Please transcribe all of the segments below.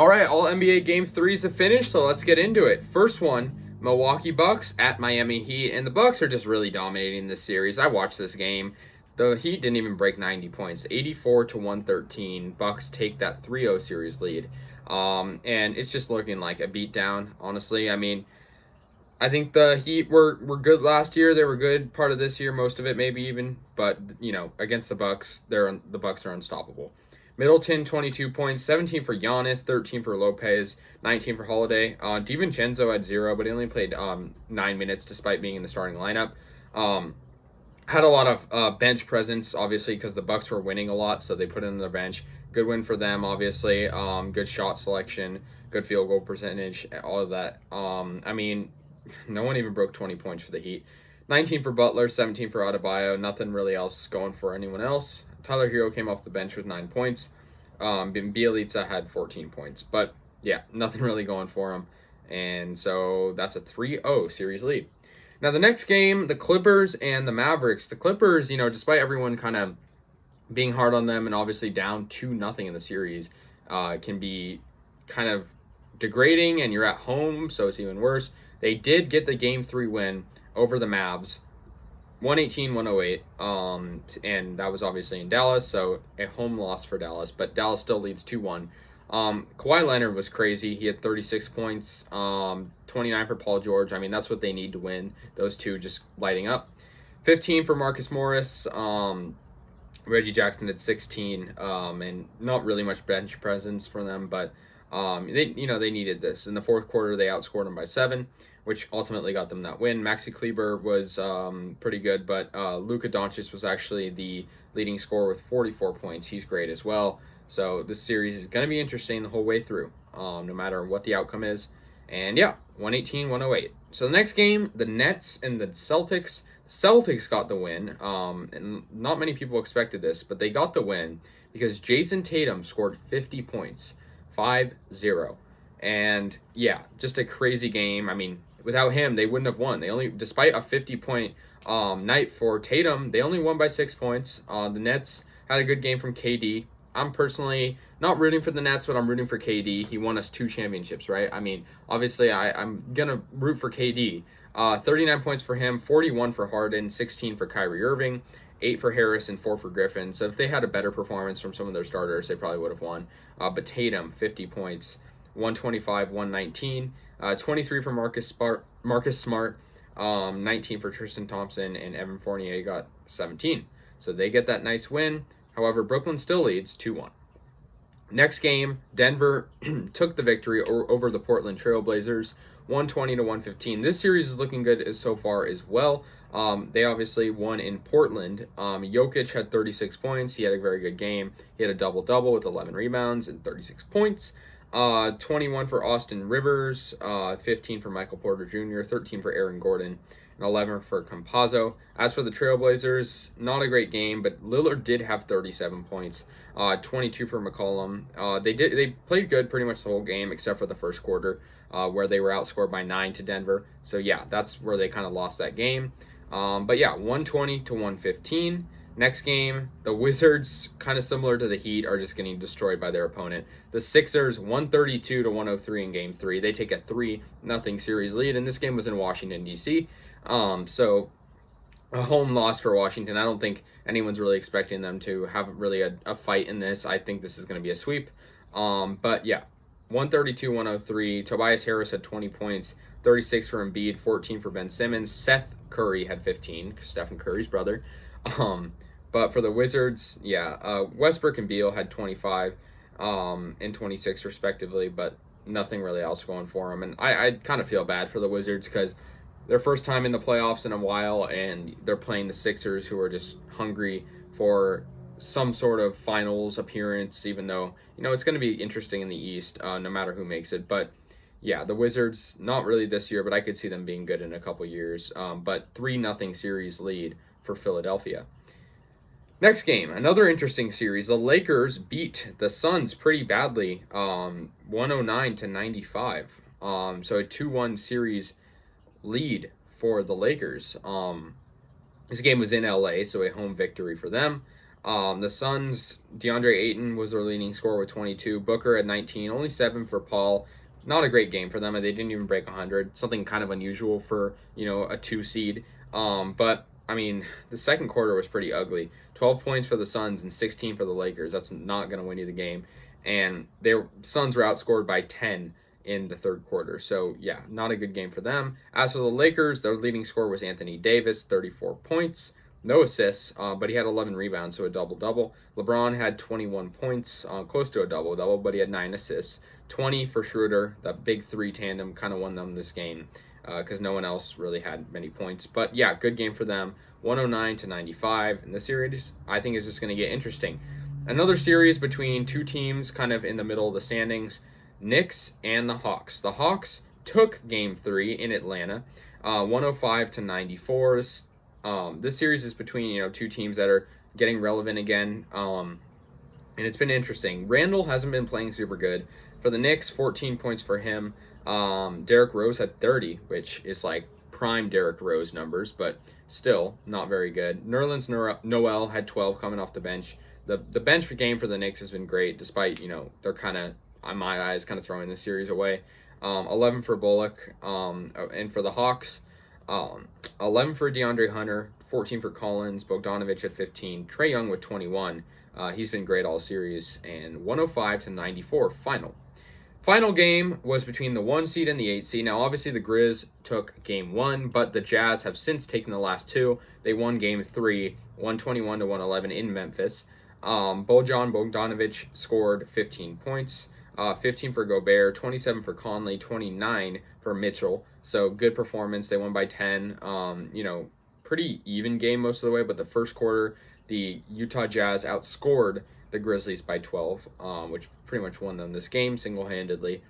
All right, all NBA Game 3s have finished, so let's get into it. First one, Milwaukee Bucks at Miami Heat, and the Bucks are just really dominating this series. I watched this game. The Heat didn't even break 90 points, 84 to 113. Bucks take that 3-0 series lead, and it's just looking like a beatdown. Honestly, I mean, I think the Heat were good last year. They were good part of this year, most of it maybe even, but against the Bucks, the Bucks are unstoppable. Middleton, 22 points, 17 for Giannis, 13 for Lopez, 19 for Holiday. DiVincenzo had 0, but he only played 9 minutes despite being in the starting lineup. Had a lot of bench presence, obviously, because the Bucks were winning a lot, so they put in the bench. Good win for them, obviously. Good shot selection, good field goal percentage, all of that. I mean, no one even broke 20 points for the Heat. 19 for Butler, 17 for Adebayo. Nothing really else going for anyone else. Tyler Hero came off the bench with 9 points. Bielitsa had 14 points. But, yeah, nothing really going for him. And so that's a 3-0 series lead. Now, the next game, the Clippers and the Mavericks. The Clippers, despite everyone kind of being hard on them and obviously down 2-0 in the series, can be kind of degrading, and you're at home, so it's even worse. They did get the Game 3 win over the Mavs, 118-108, and that was obviously in Dallas, so a home loss for Dallas, but Dallas still leads 2-1. Kawhi Leonard was crazy. He had 36 points, 29 for Paul George. I mean, that's what they need to win, those two just lighting up. 15 for Marcus Morris. Reggie Jackson had 16, and not really much bench presence for them, but they needed this. In the fourth quarter, they outscored them by 7, which ultimately got them that win. Maxi Kleber was pretty good, but Luka Doncic was actually the leading scorer with 44 points. He's great as well. So this series is going to be interesting the whole way through, no matter what the outcome is. And yeah, 118-108. So the next game, the Nets and the Celtics. The Celtics got the win, and not many people expected this, but they got the win because Jason Tatum scored 50 points, 5-0. And yeah, just a crazy game. I mean, without him, they wouldn't have won. Despite a 50-point night for Tatum, they only won by 6 points. The Nets had a good game from KD. I'm personally not rooting for the Nets, but I'm rooting for KD. He won us 2 championships, right? I mean, obviously, I'm going to root for KD. 39 points for him, 41 for Harden, 16 for Kyrie Irving, 8 for Harris, and 4 for Griffin. So if they had a better performance from some of their starters, they probably would have won. But Tatum, 50 points, 125, 119, 23 for Marcus Smart, 19 for Tristan Thompson, and Evan Fournier got 17. So they get that nice win. However, Brooklyn still leads 2-1. Next game, Denver took the victory over the Portland Trailblazers, 120-115. This series is looking good so far as well. They obviously won in Portland. Jokic had 36 points. He had a very good game. He had a double-double with 11 rebounds and 36 points. 21 for Austin Rivers, 15 for Michael Porter Jr., 13 for Aaron Gordon, and 11 for Campazzo. As for the Trailblazers, not a great game, but Lillard did have 37 points, 22 for McCollum. They played good pretty much the whole game except for the first quarter, where they were outscored by 9 to Denver. So yeah, that's where they kind of lost that game. But yeah, 120-115. Next game, the Wizards, kind of similar to the Heat, are just getting destroyed by their opponent. The Sixers, 132-103 in Game 3. They take a 3-0 series lead, and this game was in Washington, D.C. So a home loss for Washington. I don't think anyone's really expecting them to have really a fight in this. I think this is going to be a sweep. But yeah, 132-103. Tobias Harris had 20 points, 36 for Embiid, 14 for Ben Simmons. Seth Curry had 15, Stephen Curry's brother. But for the Wizards, yeah, Westbrook and Beal had 25 and 26 respectively, but nothing really else going for them. And I kind of feel bad for the Wizards because their first time in the playoffs in a while, and they're playing the Sixers, who are just hungry for some sort of finals appearance, even though, it's going to be interesting in the East, no matter who makes it. But yeah, the Wizards, not really this year, but I could see them being good in a couple years. But 3-0 series lead for Philadelphia. Next game, another interesting series. The Lakers beat the Suns pretty badly, 109-95. So a 2-1 series lead for the Lakers. This game was in LA, so a home victory for them. The Suns, DeAndre Ayton was their leading scorer with 22. Booker at 19, only 7 for Paul. Not a great game for them, and they didn't even break 100. Something kind of unusual for, a 2 seed. But I mean, the second quarter was pretty ugly. 12 points for the Suns and 16 for the Lakers. That's not going to win you the game. And their Suns were outscored by 10 in the third quarter. So, yeah, not a good game for them. As for the Lakers, their leading scorer was Anthony Davis, 34 points. No assists, but he had 11 rebounds, so a double-double. LeBron had 21 points, close to a double-double, but he had 9 assists. 20 for Schroeder. That big 3 tandem kind of won them this game because no one else really had many points. But, yeah, good game for them. 109-95. And the series, I think, is just going to get interesting. Another series between two teams kind of in the middle of the standings, Knicks and the Hawks. The Hawks took Game 3 in Atlanta, 105-94. This series is between, two teams that are getting relevant again, and it's been interesting. Randall hasn't been playing super good. For the Knicks, 14 points for him. Derrick Rose had 30, which is like prime Derrick Rose numbers, but still not very good. Nerlens Noel had 12 coming off the bench. The bench game for the Knicks has been great, despite, they're kind of, on my eyes, kind of throwing the series away. 11 for Bullock, and for the Hawks, 11 for DeAndre Hunter, 14 for Collins, Bogdanovich at 15, Trae Young with 21. He's been great all series, and 105-94 final. Final game was between the 1 seed and the 8 seed. Now, obviously, the Grizz took Game 1, but the Jazz have since taken the last 2. They won Game 3, 121-111 in Memphis. Bojan Bogdanovich scored 15 points, 15 for Gobert, 27 for Conley, 29 for Mitchell. So good performance. They won by 10. Pretty even game most of the way, but the first quarter, the Utah Jazz outscored the Grizzlies by 12, which pretty much won them this game single-handedly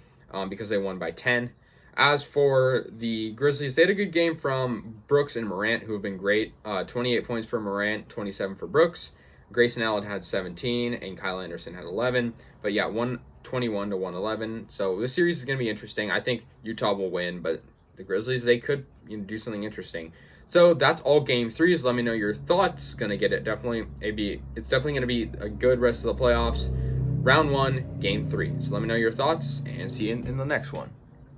because they won by 10. As for the Grizzlies, they had a good game from Brooks and Morant, who have been great. 28 points for Morant, 27 for Brooks. Grayson Allen had 17, and Kyle Anderson had 11. But yeah, 121-111. So this series is going to be interesting. I think Utah will win, but the Grizzlies, they could do something interesting. So that's all Game 3s. Let me know your thoughts. It's definitely going to be a good rest of the playoffs. Round 1, Game 3. So let me know your thoughts, and see you in the next one.